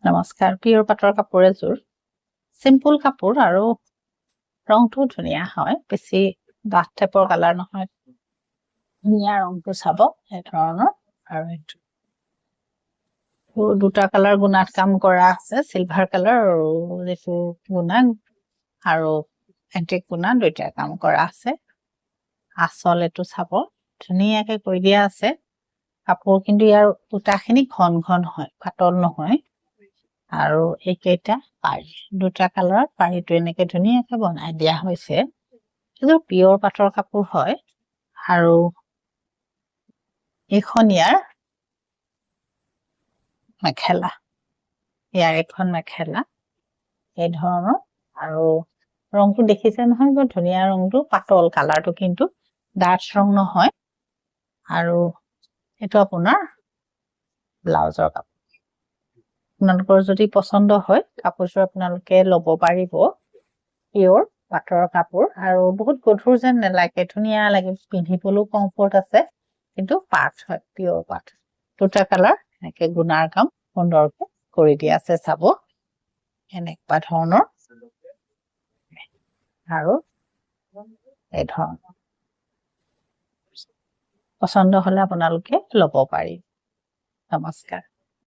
নমস্কাৰ পিয়ৰ পাটৰ কাপোৰ এযোৰ সিম্পল কাপোৰ আৰু ৰংটো ধুনীয়া হয় বেছি ডাঠ টাইপৰ কালাৰ নহয় ধুনীয়া ৰংটো চাব এই ধৰণৰ আৰু এইটো দুটা কালাৰ গুণাত কাম কৰা আছে সিলভাৰ কালাৰ আৰু যেটো গুণা আৰু এন্টিক গুণা দুইটা কাম কৰা আছে আসল এটো চাব ধুনীয়াকৈ কৰি দিয়া আছে কাপোৰ কিন্তু ইয়াৰ উটাখিনি ঘন ঘন হয় পাতল নহয় আৰু এইকেইটা পাৰি দুটা কালাৰ পাৰিটো এনেকৈ ধুনীয়াকৈ বনাই দিয়া হৈছে কিন্তু পিয়ৰ পাটৰ কাপোৰ হয় আৰু এখন ইয়াৰ মেখেলা ইয়াৰ এখন মেখেলা এই ধৰণৰ আৰু ৰংটো দেখিছে নহয় বৰ ধুনীয়া ৰংটো পাতল কালাৰটো কিন্তু ডাৰ্ক ৰং নহয় আৰু এটো আপোনাৰ ব্লাউজৰ কাপোৰ আপোনালোকৰ যদি পছন্দ হয় কাপোৰটো আপোনালোকে ল'ব পাৰিব পিয়ৰ পাটৰ কাপোৰ আৰু বহুত গধুৰ যেন নালাগে ধুনীয়া লাগে পিন্ধিবলৈও কমফৰ্ট আছে কিন্তু পাট হয় পিয়ৰ পাট দুটা কালাৰ এনেকৈ গুণাৰ কাম সুন্দৰকৈ কৰি দিয়া আছে চাব এনেকুৱা ধৰণৰ আৰু এই ধৰণৰ পছন্দ হ'লে আপোনালোকে ল'ব পাৰি নমস্কাৰ